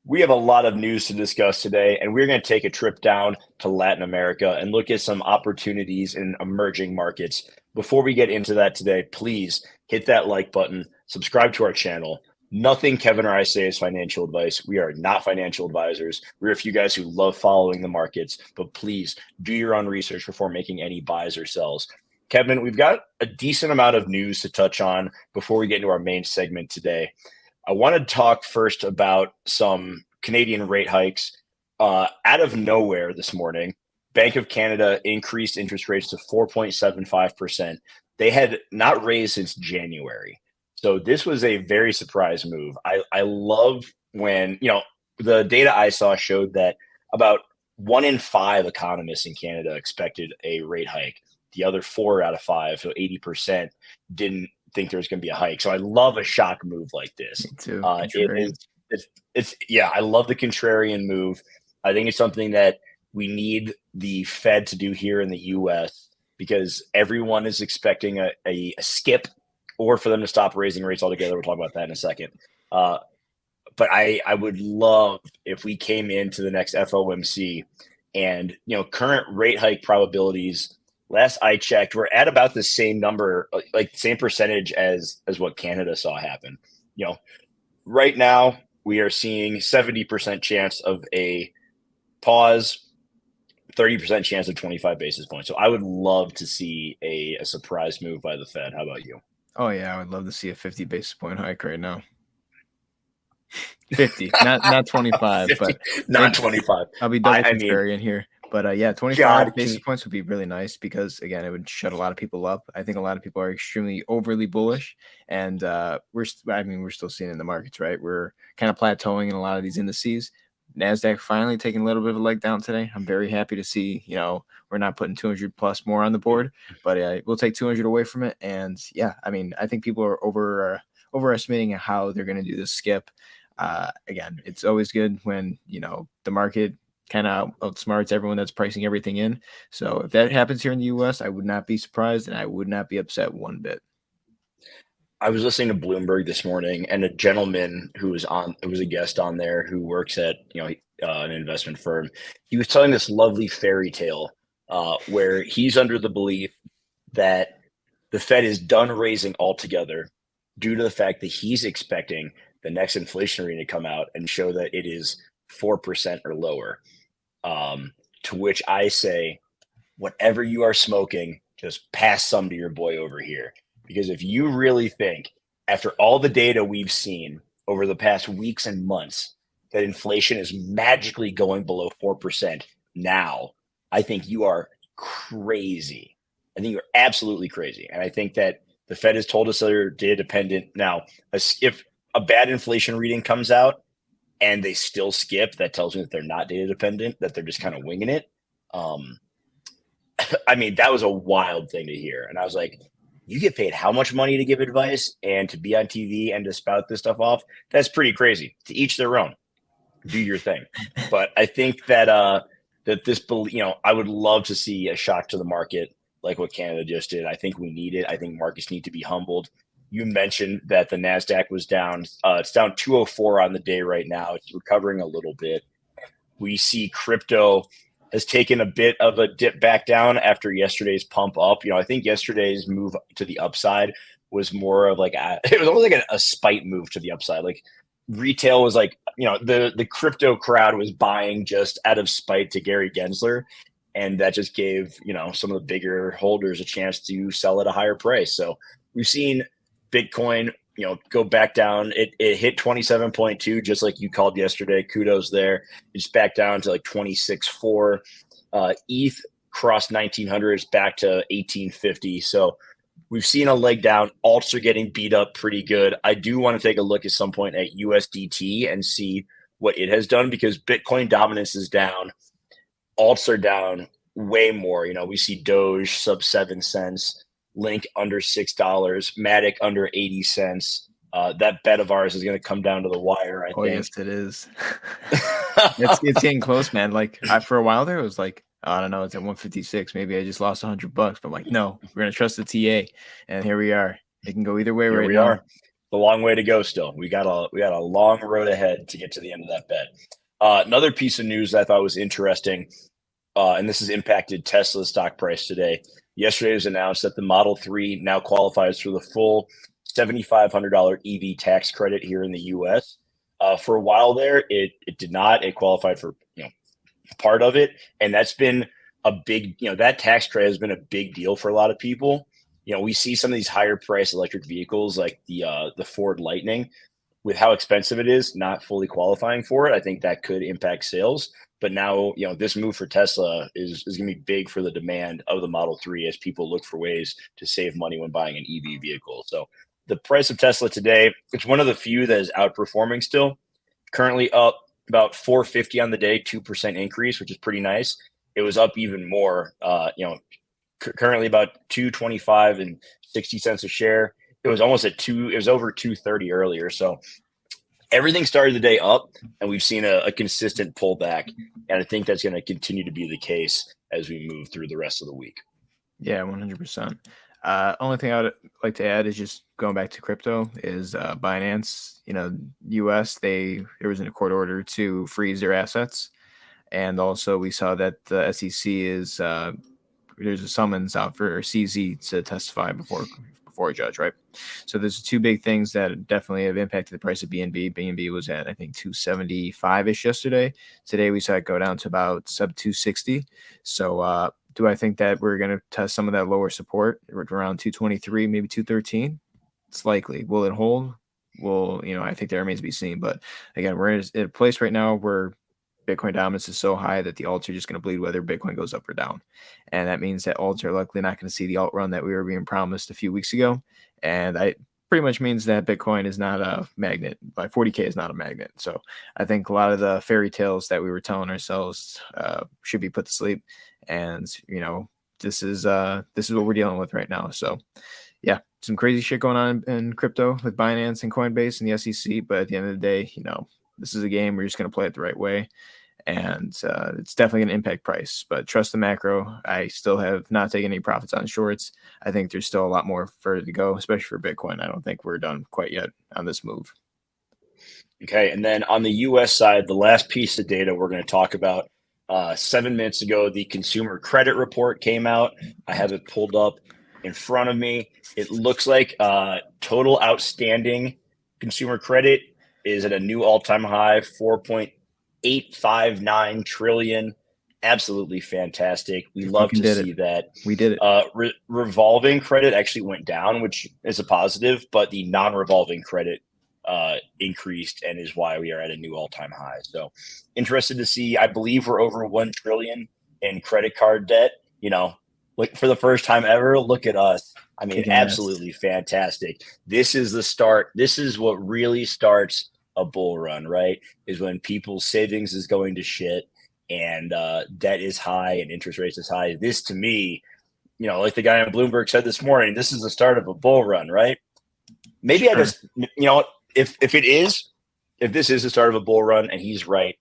We have a lot of news to discuss today, and we're going to take a trip down to Latin America and look at some opportunities in emerging markets. Before we get into that today, please hit that like button, subscribe to our channel. Nothing Kevin or I say is financial advice. We are not financial advisors. We're a few guys who love following the markets, but please do your own research before making any buys or sells. Kevin, we've got a decent amount of news to touch on before we get into our main segment today. I want to talk first about some Canadian rate hikes. Out of nowhere this morning, Bank of Canada increased interest rates to 4.75%. They had not raised since January. So this was a very surprise move. I love when, the data I saw showed that about 1 in 5 economists in Canada expected a rate hike. The other 4 out of 5, so 80%, didn't think there's going to be a hike. So I love a shock move like this. Me too. I love the contrarian move. I think it's something that we need the Fed to do here in the U.S. because everyone is expecting a skip or for them to stop raising rates altogether. We'll talk about that in a second. But I would love if we came into the next FOMC and, current rate hike probabilities. Last I checked, we're at about the same number, like same percentage as what Canada saw happen. Right now we are seeing 70% chance of a pause, 30% chance of 25 basis points. So I would love to see a surprise move by the Fed. How about you? Oh yeah, I would love to see a 50 basis point hike right now. 50, not 25, 50, but not 25. I'll be double contrarian here. But 25 basis points would be really nice because, again, it would shut a lot of people up. I think a lot of people are extremely overly bullish, and we're still seeing it in the markets, right? We're kind of plateauing in a lot of these indices. NASDAQ finally taking a little bit of a leg down today. I'm very happy to see, we're not putting 200 plus more on the board, but we'll take 200 away from it. And I think people are overestimating how they're going to do this skip. Again, it's always good when, the market kind of outsmarts everyone that's pricing everything in. So if that happens here in the U.S., I would not be surprised and I would not be upset one bit. I was listening to Bloomberg this morning, and a gentleman who was a guest on there who works at an investment firm. He was telling this lovely fairy tale where he's under the belief that the Fed is done raising altogether due to the fact that he's expecting the next inflation reading to come out and show that it is 4% or lower. To which I say, whatever you are smoking, just pass some to your boy over here. Because if you really think, after all the data we've seen over the past weeks and months, that inflation is magically going below 4% now, I think you are crazy. I think you're absolutely crazy. And I think that the Fed has told us they're data dependent. Now, if a bad inflation reading comes out and they still skip, that tells me that they're not data dependent, that they're just kind of winging it. That was a wild thing to hear. And I was like, you get paid how much money to give advice and to be on TV and to spout this stuff off? That's pretty crazy. To each their own. Do your thing. But I think that I would love to see a shock to the market like what Canada just did. I think we need it. I think markets need to be humbled. You mentioned that the NASDAQ was down. It's down 204 on the day right now. It's recovering a little bit. We see crypto has taken a bit of a dip back down after yesterday's pump up. I think yesterday's move to the upside was more of it was almost like a spite move to the upside. Like retail was the crypto crowd was buying just out of spite to Gary Gensler. And that just gave, some of the bigger holders a chance to sell at a higher price. So we've seen Bitcoin, go back down. It hit 27.2, just like you called yesterday. Kudos there. It's back down to 26.4. ETH crossed 1900. It's back to 1850. So we've seen a leg down. Alts are getting beat up pretty good. I do want to take a look at some point at USDT and see what it has done because Bitcoin dominance is down. Alts are down way more. We see Doge sub 7 cents. Link under $6, Matic under 80 cents. That bet of ours is going to come down to the wire. I think. Yes, it is. it's getting close, man. For a while there, it was I don't know, it's at 156. Maybe I just lost $100, but I'm no, we're going to trust the TA. And here we are. It can go either way right now. The long way to go still. We got a long road ahead to get to the end of that bet. Another piece of news that I thought was interesting, and this has impacted Tesla's stock price today. Yesterday it was announced that the Model 3 now qualifies for the full $7,500 EV tax credit here in the U.S. For a while there, it did not. It qualified for part of it, and that's been a big that tax credit has been a big deal for a lot of people. We see some of these higher priced electric vehicles like the Ford Lightning, with how expensive it is, not fully qualifying for it. I think that could impact sales. But now, this move for Tesla is going to be big for the demand of the Model 3 as people look for ways to save money when buying an EV vehicle. So the price of Tesla today, it's one of the few that is outperforming still. Currently up about 450 on the day, 2% increase, which is pretty nice. It was up even more, currently about 225 and 60 cents a share. It was almost it was over 230 earlier. So everything started the day up, and we've seen a consistent pullback. And I think that's going to continue to be the case as we move through the rest of the week. Yeah, 100%. Only thing I would like to add is just going back to crypto is Binance, U.S., there was a court order to freeze their assets. And also we saw that the SEC is there's a summons out for CZ to testify before a judge, right? So there's two big things that definitely have impacted the price of BNB. BNB was at, I think, 275-ish yesterday. Today we saw it go down to about sub 260. So do I think that we're going to test some of that lower support around 223, maybe 213? It's likely. Will it hold? Well, I think that remains to be seen. But again, we're in a place right now where Bitcoin dominance is so high that the alts are just going to bleed whether Bitcoin goes up or down. And that means that alts are likely not going to see the alt run that we were being promised a few weeks ago. And that pretty much means that Bitcoin is not a magnet. Like 40K is not a magnet. So I think a lot of the fairy tales that we were telling ourselves should be put to sleep. And, this is what we're dealing with right now. So yeah, some crazy shit going on in crypto with Binance and Coinbase and the SEC. But at the end of the day, this is a game. We're just going to play it the right way. And it's definitely going to impact price. But trust the macro. I still have not taken any profits on shorts. I think there's still a lot more further to go, especially for Bitcoin. I don't think we're done quite yet on this move. Okay. And then on the U.S. side, the last piece of data we're going to talk about, 7 minutes ago, the consumer credit report came out. I have it pulled up in front of me. It looks like total outstanding consumer credit is at a new all-time high, 4.859 trillion. Absolutely fantastic. We love to see that. We did it. Revolving credit actually went down, which is a positive, but the non-revolving credit increased, and is why we are at a new all-time high. So interested to see. I believe we're over 1 trillion in credit card debt. Like for the first time ever, look at us. I mean, absolutely fantastic. This is the start. This is what really starts a bull run, right? Is when people's savings is going to shit and debt is high and interest rates is high. This, to me, like the guy on Bloomberg said this morning, this is the start of a bull run, right? Maybe sure. I just, if this is the start of a bull run and he's right,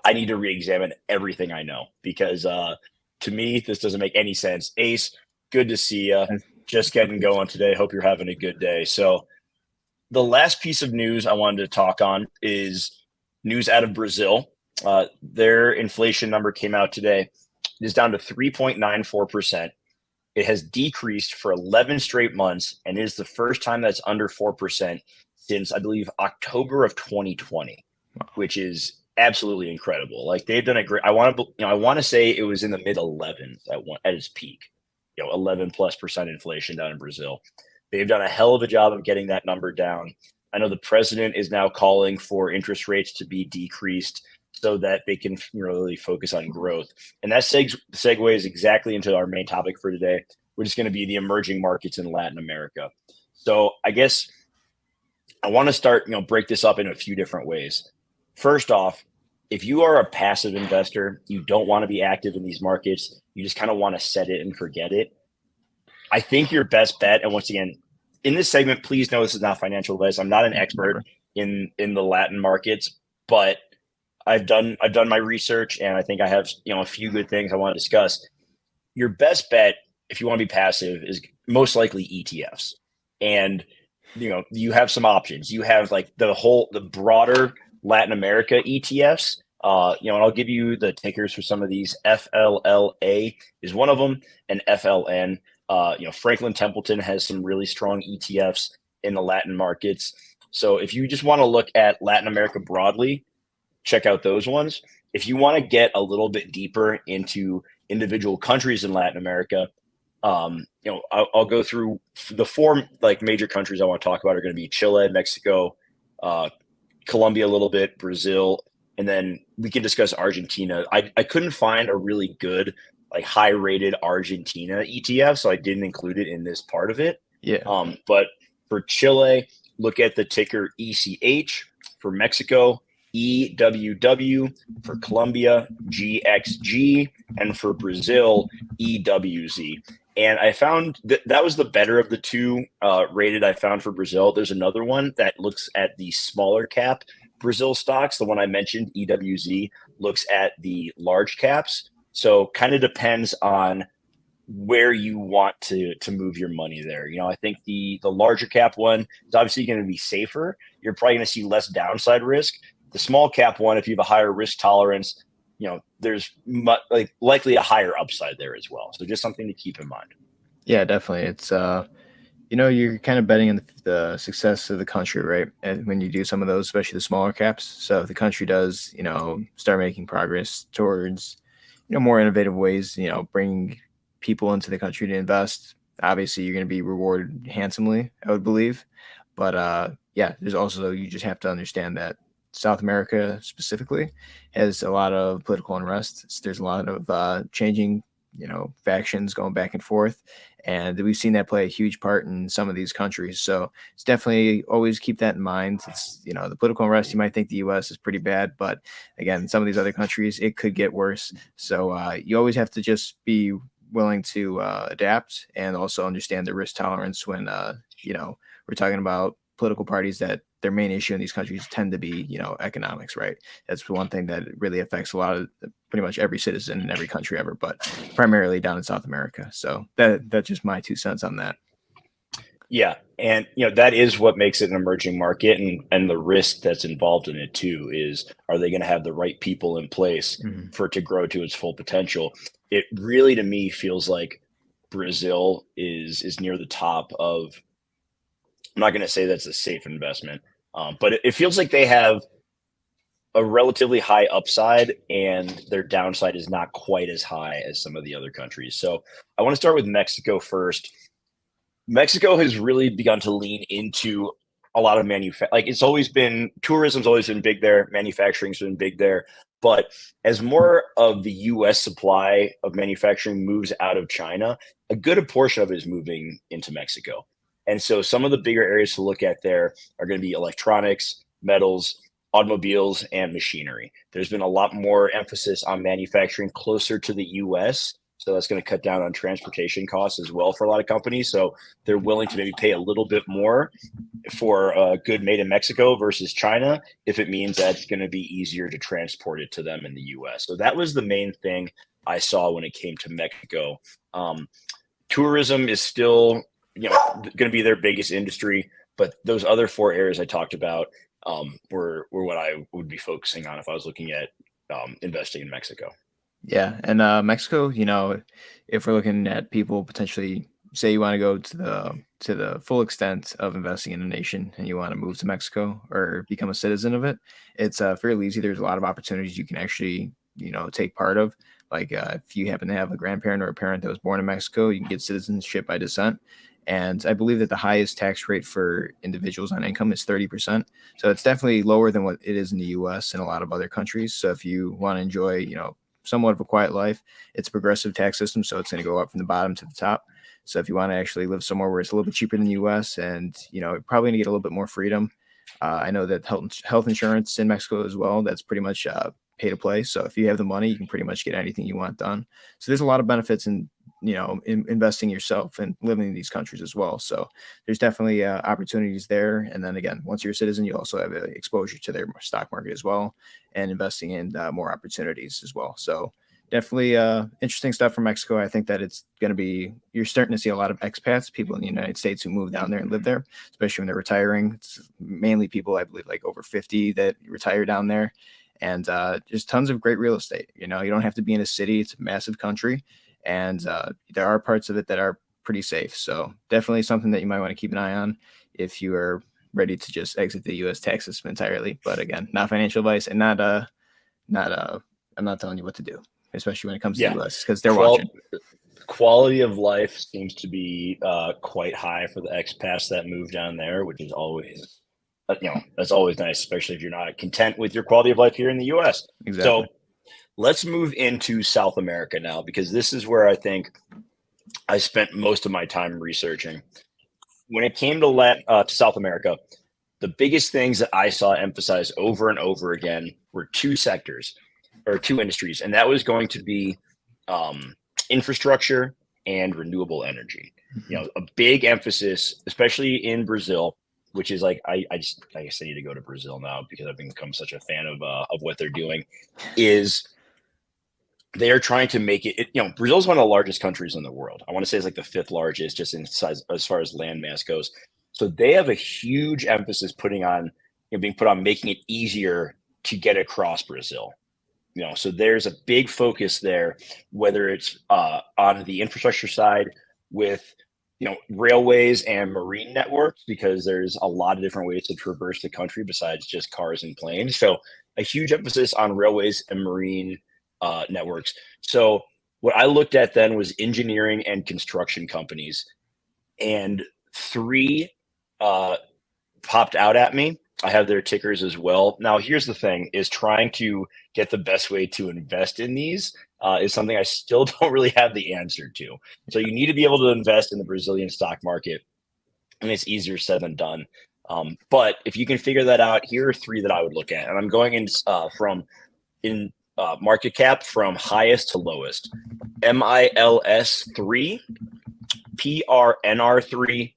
I need to re-examine everything I know, because to me, this doesn't make any sense. Ace, good to see you. Just getting going today. Hope you're having a good day. So the last piece of news I wanted to talk on is news out of Brazil. Their inflation number came out today. It is down to 3.94%. It has decreased for 11 straight months, and it is the first time that's under 4% since, I believe, October of 2020, which is absolutely incredible. Like, they've done a great. I want to say it was in the mid 11s at its peak. 11+% inflation down in Brazil. They've done a hell of a job of getting that number down. I know the president is now calling for interest rates to be decreased so that they can really focus on growth. And that segues exactly into our main topic for today, which is going to be the emerging markets in Latin America. So I guess I want to start, break this up in a few different ways. First off, if you are a passive investor, you don't want to be active in these markets, you just kind of want to set it and forget it, I think your best bet, and once again, in this segment, please know this is not financial advice. I'm not an expert in the Latin markets, but I've done my research, and I think I have a few good things I want to discuss. Your best bet, if you want to be passive, is most likely ETFs. And you have some options. You have like the broader Latin America ETFs. And I'll give you the tickers for some of these. FLLA is one of them, and FLN. Franklin Templeton has some really strong ETFs in the Latin markets. So if you just want to look at Latin America broadly, check out those ones. If you want to get a little bit deeper into individual countries in Latin America, I'll go through the four like major countries I want to talk about are going to be Chile, Mexico, Colombia a little bit, Brazil, and then we can discuss Argentina. I couldn't find a really good like high rated Argentina ETF, so I didn't include it in this part of it. Yeah. But for Chile, look at the ticker ECH. For Mexico, EWW. For Colombia, GXG. And for Brazil, EWZ. And I found that was the better of the two rated I found for Brazil. There's another one that looks at the smaller cap Brazil stocks. The one I mentioned, EWZ, looks at the large caps. So kind of depends on where you want to move your money there. I think the larger cap one is obviously going to be safer. You're probably going to see less downside risk. The small cap one, if you have a higher risk tolerance, there's likely a higher upside there as well. So just something to keep in mind. Yeah, definitely. It's you're kind of betting on the success of the country, right? And when you do some of those, especially the smaller caps. So if the country does, start making progress towards, more innovative ways, bringing people into the country to invest, obviously you're going to be rewarded handsomely, I would believe. But there's also, you just have to understand that South America specifically has a lot of political unrest. There's a lot of changing, factions going back and forth. And we've seen that play a huge part in some of these countries. So it's definitely always keep that in mind. It's, the political unrest, you might think the U.S. is pretty bad, but again, some of these other countries, it could get worse. So you always have to just be willing to adapt and also understand the risk tolerance when, we're talking about political parties that their main issue in these countries tend to be, economics, right? That's one thing that really affects a lot of pretty much every citizen in every country ever, but primarily down in South America. So that's just my 2 cents on that. Yeah. And, that is what makes it an emerging market, and the risk that's involved in it too is, are they going to have the right people in place for it to grow to its full potential? It really, to me, feels like Brazil is near the top of, I'm not going to say that's a safe investment, but it feels like they have a relatively high upside and their downside is not quite as high as some of the other countries. So I want to start with Mexico first. Mexico has really begun to lean into a lot of it's always been, tourism's always been big there. Manufacturing's been big there. But as more of the U.S. supply of manufacturing moves out of China, a good portion of it is moving into Mexico. And so some of the bigger areas to look at there are going to be electronics, metals, automobiles, and machinery. There's been a lot more emphasis on manufacturing closer to the U.S., so that's going to cut down on transportation costs as well for a lot of companies. So they're willing to maybe pay a little bit more for a good made in Mexico versus China if it means that it's going to be easier to transport it to them in the U.S. So that was the main thing I saw when it came to Mexico. Tourism is still going to be their biggest industry, but those other four areas I talked about were what I would be focusing on if I was looking at investing in Mexico. Yeah, and Mexico, if we're looking at people potentially, say you want to go to the full extent of investing in a nation and you want to move to Mexico or become a citizen of it, it's fairly easy. There's a lot of opportunities you can actually, take part of. Like if you happen to have a grandparent or a parent that was born in Mexico, you can get citizenship by descent. And I believe that the highest tax rate for individuals on income is 30%. So it's definitely lower than what it is in the U.S. and a lot of other countries. So if you want to enjoy, somewhat of a quiet life, it's a progressive tax system. So it's going to go up from the bottom to the top. So if you want to actually live somewhere where it's a little bit cheaper than the U.S. and, probably going to get a little bit more freedom. I know that health insurance in Mexico as well, that's pretty much pay to play. So if you have the money, you can pretty much get anything you want done. So there's a lot of benefits in investing yourself and living in these countries as well. So there's definitely opportunities there. And then again, once you're a citizen, you also have exposure to their stock market as well and investing in more opportunities as well. So definitely interesting stuff from Mexico. I think that it's going to be, you're starting to see a lot of expats, people in the United States who move down there and live there, especially when they're retiring. It's mainly people, I believe, like over 50 that retire down there. And there's tons of great real estate. You know, you don't have to be in a city. It's a massive country. And there are parts of it that are pretty safe. So definitely something that you might want to keep an eye on if you are ready to just exit the U.S. tax system entirely. But again, not financial advice, and not I'm not telling you what to do, especially when it comes to the U.S. because they're watching. Quality of life seems to be quite high for the expats that move down there, which is always, that's always nice, especially if you're not content with your quality of life here in the U.S. Exactly. So let's move into South America now, because this is where I think I spent most of my time researching. When it came to South America, the biggest things that I saw emphasized over and over again were two sectors or two industries, and that was going to be infrastructure and renewable energy. A big emphasis, especially in Brazil, which is like I guess I need to go to Brazil now because I've become such a fan of what they're doing. Is they are trying to make it. Brazil is one of the largest countries in the world. I want to say it's like the fifth largest, just in size as far as land mass goes. So they have a huge emphasis being put on making it easier to get across Brazil. So there's a big focus there, whether it's on the infrastructure side with railways and marine networks, because there's a lot of different ways to traverse the country besides just cars and planes. So a huge emphasis on railways and marine networks. So what I looked at then was engineering and construction companies, and three popped out at me. I have their tickers as well. Now, here's the thing: is trying to get the best way to invest in these is something I still don't really have the answer to. So you need to be able to invest in the Brazilian stock market, and it's easier said than done. But if you can figure that out, here are three that I would look at, and I'm going in market cap from highest to lowest: MILS3, PRNR3,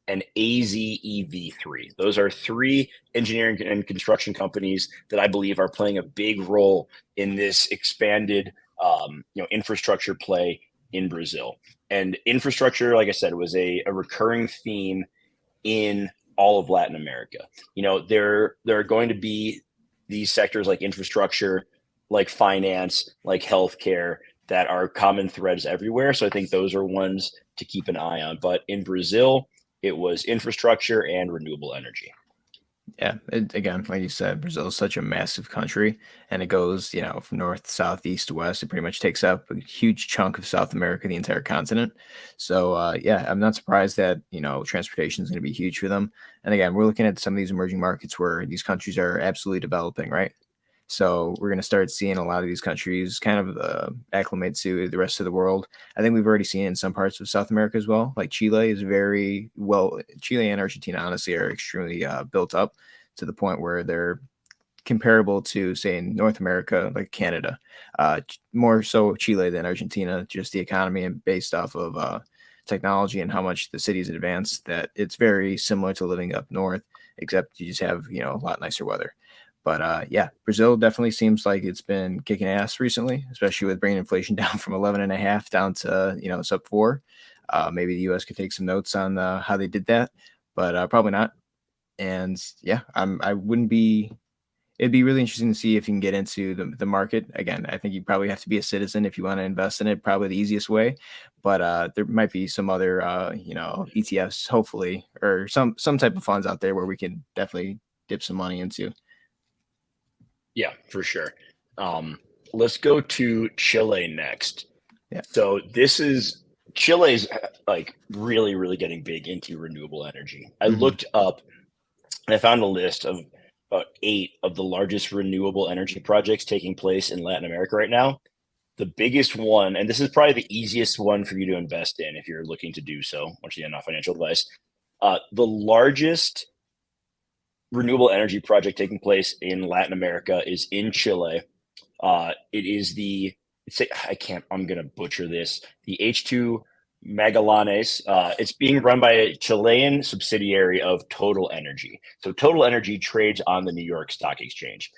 and AZEV3. Those are three engineering and construction companies that I believe are playing a big role in this expanded infrastructure play in Brazil. And infrastructure, like I said, was a recurring theme in all of Latin America. There are going to be these sectors like infrastructure, like finance, like healthcare, that are common threads everywhere. So I think those are ones to keep an eye on. But in Brazil, it was infrastructure and renewable energy. Yeah, again, like you said, Brazil is such a massive country, and it goes, from north, south, east to west. It pretty much takes up a huge chunk of South America, the entire continent. So, yeah, I'm not surprised that, transportation is going to be huge for them. And again, we're looking at some of these emerging markets where these countries are absolutely developing, right? So we're going to start seeing a lot of these countries kind of acclimate to the rest of the world. I think we've already seen in some parts of South America as well. Like Chile is very well. Chile and Argentina, honestly, are extremely built up to the point where they're comparable to, say, in North America, like Canada. More so Chile than Argentina, just the economy and based off of technology and how much the cities advance, that it's very similar to living up north, except you just have, a lot nicer weather. But yeah, Brazil definitely seems like it's been kicking ass recently, especially with bringing inflation down from 11.5 down to, sub 4. Maybe the U.S. could take some notes on how they did that, but probably not. And yeah, I wouldn't be. It'd be really interesting to see if you can get into the market. Again, I think you probably have to be a citizen if you want to invest in it, probably the easiest way. But there might be some other, ETFs, hopefully, or some type of funds out there where we can definitely dip some money into. Yeah, for sure. Let's go to Chile next. Yeah. So Chile's like really, really getting big into renewable energy. I looked up and I found a list of about 8 of the largest renewable energy projects taking place in Latin America right now. The biggest one, and this is probably the easiest one for you to invest in if you're looking to do so, once again, not financial advice. The largest renewable energy project taking place in Latin America is in Chile. It is I'm going to butcher this. The H2 Magallanes. It's being run by a Chilean subsidiary of Total Energy. So Total Energy trades on the New York Stock Exchange.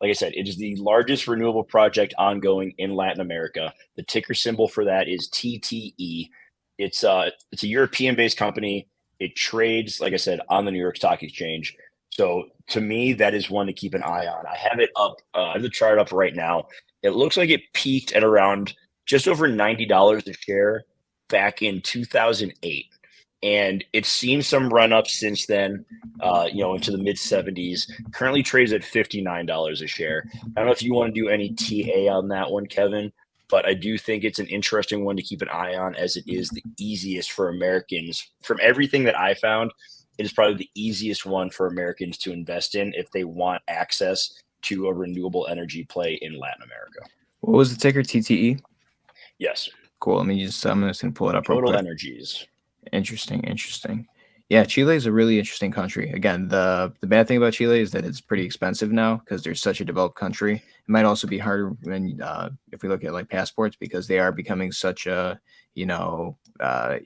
like I said, it is the largest renewable project ongoing in Latin America. The ticker symbol for that is TTE. It's a European-based company. It trades, like I said, on the New York Stock Exchange. So to me, that is one to keep an eye on. I have it up. I have the chart up right now. It looks like it peaked at around just over $90 a share back in 2008, and it's seen some run up since then. Into the mid 70s. Currently trades at $59 a share. I don't know if you want to do any TA on that one, Kevin, but I do think it's an interesting one to keep an eye on, as it is the easiest for Americans. From everything that I found, it is probably the easiest one for Americans to invest in if they want access to a renewable energy play in Latin America. What was the ticker? TTE? Yes. Cool. I'm just going to pull it up real Total quick. Energies. Interesting. Yeah, Chile is a really interesting country. Again, the bad thing about Chile is that it's pretty expensive now because they're such a developed country. It might also be harder when if we look at like passports, because they are becoming such a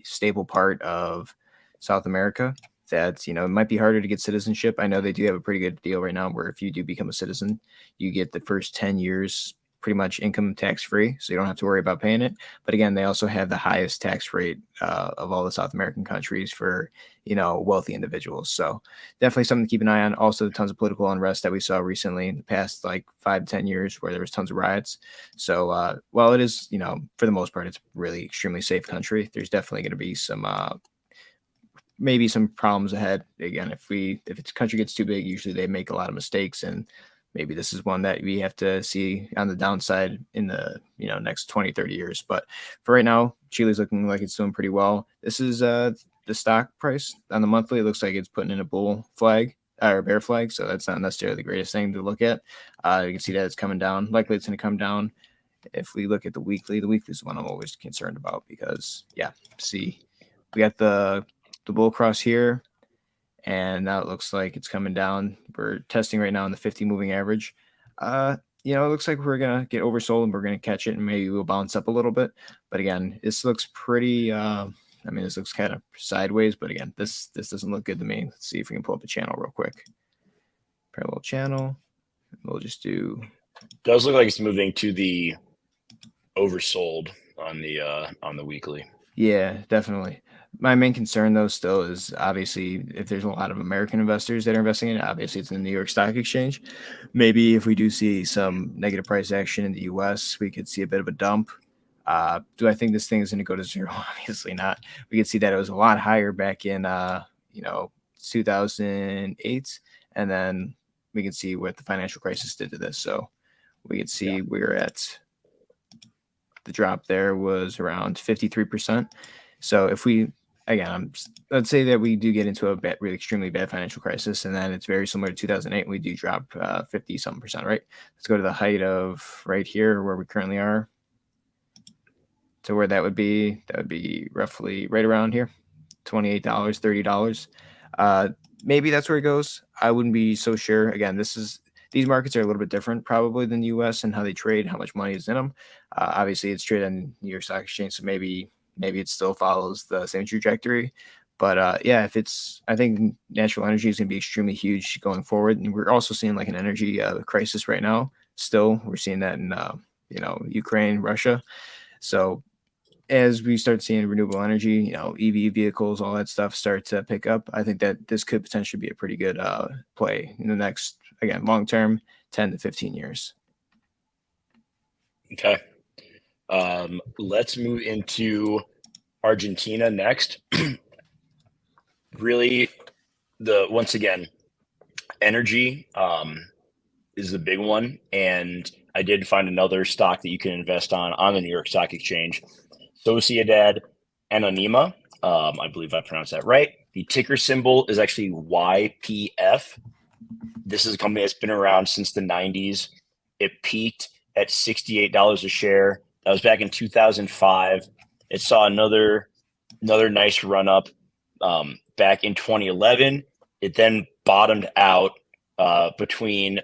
stable part of South America that it might be harder to get citizenship. I know they do have a pretty good deal right now where if you do become a citizen, you get the first 10 years pretty much income tax free, so you don't have to worry about paying it. But again, they also have the highest tax rate of all the South American countries for wealthy individuals. So definitely something to keep an eye on. Also, tons of political unrest that we saw recently in the past like 5-10 years, where there was tons of riots. So while it is for the most part it's really extremely safe country, there's definitely going to be some maybe some problems ahead. Again, if its country gets too big, usually they make a lot of mistakes, and maybe this is one that we have to see on the downside in the next 20-30 years. But for right now, Chile's looking like it's doing pretty well. This is the stock price on the monthly. It looks like it's putting in a bull flag or bear flag, so that's not necessarily the greatest thing to look at. You can see that it's coming down. Likely it's going to come down. If we look at the weekly is the one I'm always concerned about, because see, we got the bull cross here, and now it looks like it's coming down. We're testing right now on the 50 moving average. It looks like we're going to get oversold and we're going to catch it, and maybe we'll bounce up a little bit. But again, this looks pretty, this looks kind of sideways, but again, this doesn't look good to me. Let's see if we can pull up a channel real quick. Parallel channel. We'll just do. Does look like it's moving to the oversold on the weekly. Yeah, definitely. My main concern, though, still is obviously if there's a lot of American investors that are investing in it, obviously it's in the New York Stock Exchange. Maybe if we do see some negative price action in the U.S., we could see a bit of a dump. Do I think this thing is going to go to zero? Obviously not. We could see that it was a lot higher back in 2008, and then we can see what the financial crisis did to this. So we could see we're at the drop there was around 53%. So if we, again, let's say that we do get into a really extremely bad financial crisis, and then it's very similar to 2008, we do drop 50-something%, right? Let's go to the height of right here where we currently are. To where that would be roughly right around here, $28, $30. Maybe that's where it goes. I wouldn't be so sure. Again, these markets are a little bit different probably than the U.S. and how they trade, how much money is in them. Obviously, it's traded on New York Stock Exchange, so maybe it still follows the same trajectory. But I think natural energy is going to be extremely huge going forward. And we're also seeing like an energy crisis right now. Still, we're seeing that in Ukraine, Russia. So as we start seeing renewable energy, EV vehicles, all that stuff start to pick up, I think that this could potentially be a pretty good play in the next, again, long term, 10 to 15 years. Okay. Let's move into Argentina next. Really, once again, energy is the big one. And I did find another stock that you can invest on the New York Stock Exchange. Sociedad Anonima. I believe I pronounced that right. The ticker symbol is actually YPF. This is a company that's been around since the 90s. It peaked at $68 a share. That was back in 2005. It saw another nice run up back in 2011. It then bottomed out between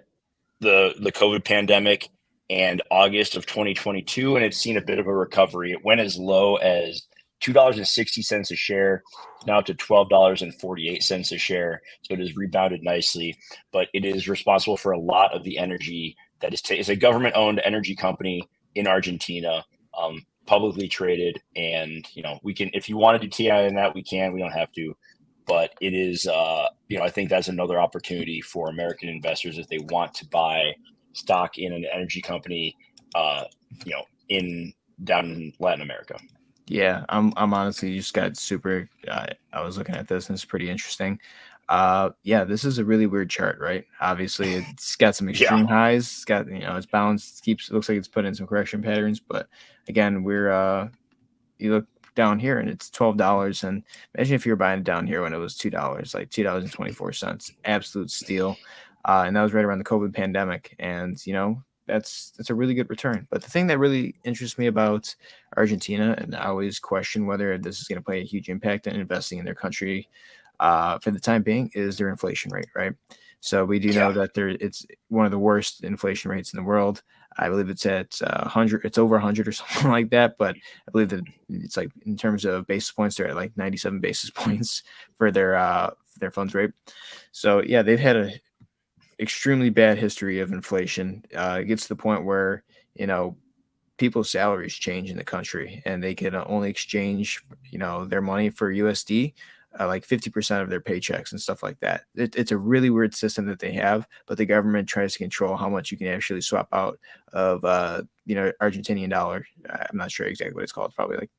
the COVID pandemic and August of 2022, and it's seen a bit of a recovery. It went as low as $2.60 a share, now to $12.48 a share. So it has rebounded nicely, but it is responsible for a lot of the energy that is it's a government-owned energy company in Argentina, publicly traded. And, we can, if you want to do TI in that, we can. We don't have to. But it is, I think that's another opportunity for American investors if they want to buy stock in an energy company, down in Latin America. Yeah, I'm honestly just got super. I was looking at this and it's pretty interesting. Yeah, this is a really weird chart, right? Obviously, it's got some extreme highs. It's got it's balanced. Looks like it's put in some correction patterns, but again, you look down here and it's $12. And imagine if you were buying it down here when it was $2, like $2.24, absolute steal. And that was right around the COVID pandemic. And that's a really good return. But the thing that really interests me about Argentina, and I always question whether this is going to play a huge impact in investing in their country for the time being, is their inflation rate, right? So we do know that it's one of the worst inflation rates in the world. I believe it's at 100. It's over 100 or something like that. But I believe that it's like, in terms of basis points, they're at like 97 basis points for their funds rate. So yeah, they've had a extremely bad history of inflation. It gets to the point where people's salaries change in the country, and they can only exchange their money for USD. Like 50% of their paychecks and stuff like that. It's a really weird system that they have, but the government tries to control how much you can actually swap out of, Argentinian dollar. I'm not sure exactly what it's called. It's probably like,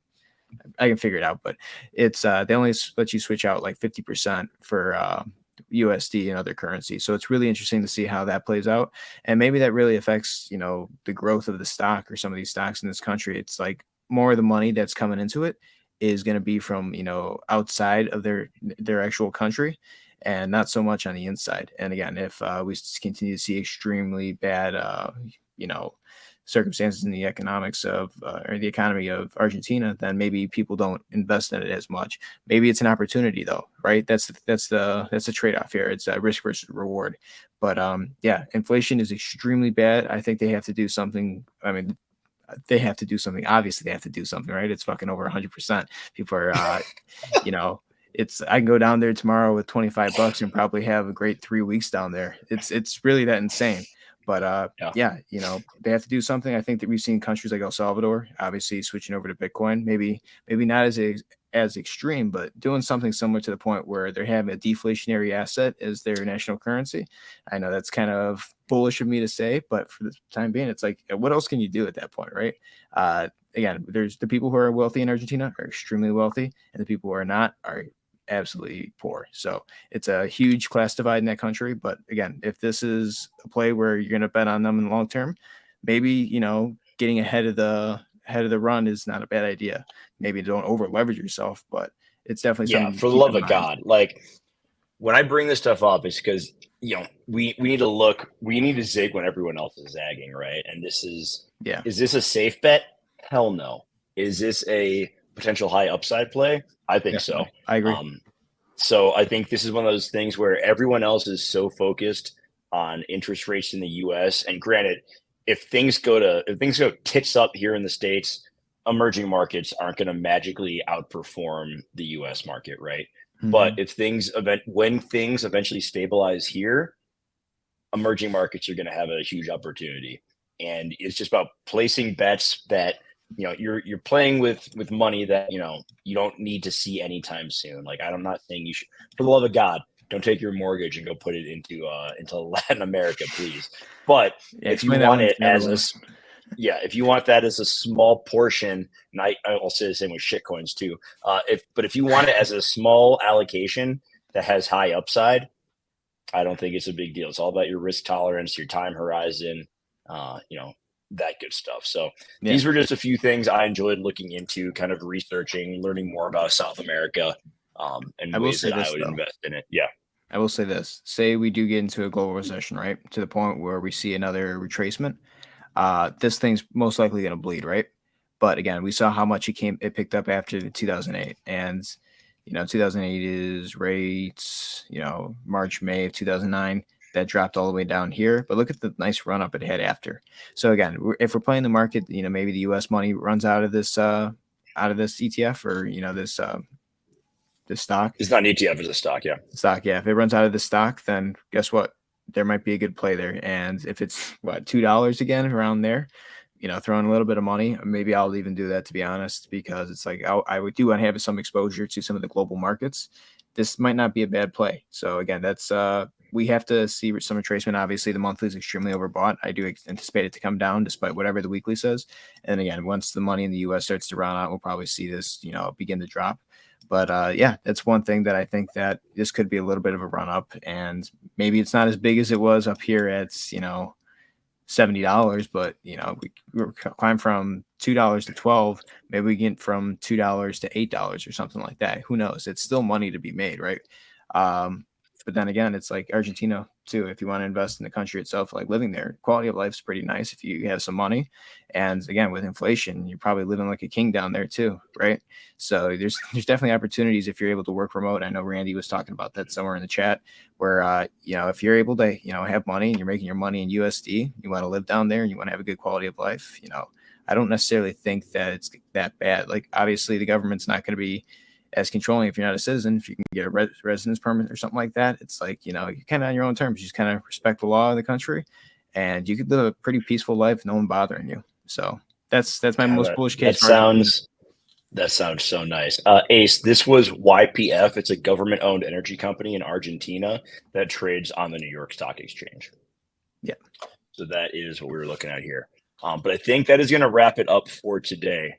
I can figure it out, but it's, they only let you switch out like 50% for, USD and other currencies. So it's really interesting to see how that plays out. And maybe that really affects, the growth of the stock or some of these stocks in this country. It's like more of the money that's coming into it is going to be from outside of their actual country, and not so much on the inside. And again, if we continue to see extremely bad circumstances in the economics of or the economy of Argentina, then maybe people don't invest in it as much. Maybe it's an opportunity though, right? That's the trade-off here. It's a risk versus reward. But yeah, inflation is extremely bad. I think they have to do something. I mean, they have to do something. Obviously, they have to do something, right? It's fucking over 100%. People are, it's. I can go down there tomorrow with $25 and probably have a great 3 weeks down there. It's really that insane. But yeah, they have to do something. I think that we've seen countries like El Salvador, obviously switching over to Bitcoin. Maybe not as extreme, but doing something similar to the point where they're having a deflationary asset as their national currency. I know that's kind of bullish of me to say, but for the time being, it's like, what else can you do at that point, right? Again, there's the people who are wealthy in Argentina are extremely wealthy, and the people who are not are absolutely poor. So it's a huge class divide in that country. But again, if this is a play where you're going to bet on them in the long term, maybe getting ahead of the run is not a bad idea. Maybe don't over leverage yourself, but it's definitely something. For the love of God, like when I bring this stuff up, it's because we need to look. We need to zig when everyone else is zagging, right? And this is Is this a safe bet? Hell no. Is this a potential high upside play? I think so. I agree. So I think this is one of those things where everyone else is so focused on interest rates in the U.S. And granted, if things go tits up here in the States, emerging markets aren't going to magically outperform the U.S. market, right? Mm-hmm. But when things eventually stabilize here, emerging markets are going to have a huge opportunity, and it's just about placing bets that you're playing with money that you don't need to see anytime soon. Like, I'm not saying you should, for the love of God, don't take your mortgage and go put it into Latin America, please. But if you want it if you want that as a small portion, and I'll say the same with shitcoins too. If you want it as a small allocation that has high upside, I don't think it's a big deal. It's all about your risk tolerance, your time horizon, that good stuff. So these were just a few things I enjoyed looking into, kind of researching, learning more about South America, and ways that I would invest in it. Yeah. I will say this. Say we do get into a global recession, right? To the point where we see another retracement. This thing's most likely going to bleed, right? But again, we saw how much it picked up after the 2008. And, 2008 is rates, March, May of 2009. That dropped all the way down here, but look at the nice run up it had after. So again, if we're playing the market, maybe the U.S. money runs out of this out of this ETF or this stock. It's not an ETF, it's a stock. Yeah. Stock. Yeah. If it runs out of the stock, then guess what? There might be a good play there. And if it's $2 again around there, throwing a little bit of money, maybe I'll even do that, to be honest, because it's like I would do want to have some exposure to some of the global markets. This might not be a bad play. So again, that's we have to see some retracement. Obviously, the monthly is extremely overbought. I do anticipate it to come down despite whatever the weekly says. And again, once the money in the U.S. starts to run out, we'll probably see this, begin to drop. But yeah, that's one thing that I think that this could be a little bit of a run up, and maybe it's not as big as it was up here at $70, but we climb from $2 to 12. Maybe we get from $2 to $8 or something like that. Who knows? It's still money to be made, right? But then again, it's like Argentina too. If you want to invest in the country itself, like living there, quality of life is pretty nice if you have some money. And again, with inflation, you're probably living like a king down there too, right? So there's definitely opportunities if you're able to work remote. I know Randy was talking about that somewhere in the chat, where if you're able to have money and you're making your money in USD, you want to live down there and you want to have a good quality of life. I don't necessarily think that it's that bad. Like obviously, the government's not going to be as controlling if you're not a citizen. If you can get a residence permit or something like that, it's like, you're kind of on your own terms. You just kind of respect the law of the country, and you could live a pretty peaceful life, no one bothering you. So that's my most bullish case. That sounds so nice. Ace, this was YPF. It's a government-owned energy company in Argentina that trades on the New York Stock Exchange. Yeah. So that is what we were looking at here. But I think that is going to wrap it up for today.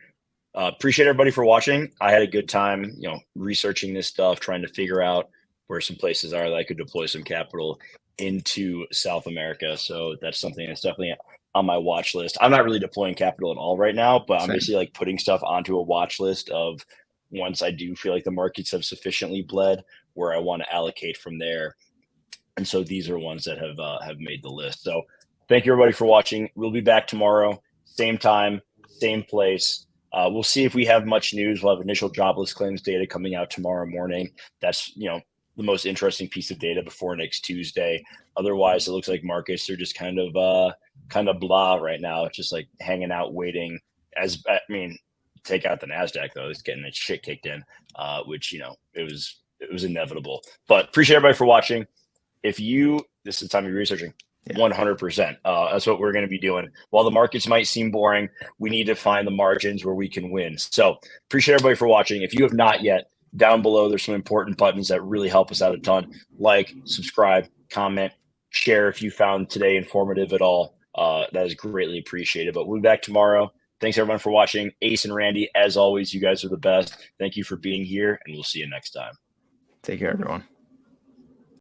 Appreciate everybody for watching. I had a good time, researching this stuff, trying to figure out where some places are that I could deploy some capital into South America. So that's something that's definitely on my watch list. I'm not really deploying capital at all right now, but I'm basically like putting stuff onto a watch list of once I do feel like the markets have sufficiently bled where I want to allocate from there. And so these are ones that have made the list. So thank you everybody for watching. We'll be back tomorrow, same time, same place. We'll see if we have much news. We'll have initial jobless claims data coming out tomorrow morning. That's, the most interesting piece of data before next Tuesday. Otherwise, it looks like markets are just kind of blah right now. It's just like hanging out, waiting. Take out the NASDAQ though. It's getting its shit kicked in, which, it was inevitable. But appreciate everybody for watching. This is the time you're researching. 100%. That's what we're going to be doing. While the markets might seem boring, we need to find the margins where we can win. So appreciate everybody for watching. If you have not yet, down below, there's some important buttons that really help us out a ton. Like, subscribe, comment, share if you found today informative at all. That is greatly appreciated. But we'll be back tomorrow. Thanks everyone for watching. Ace and Randy, as always, you guys are the best. Thank you for being here, and we'll see you next time. Take care, everyone.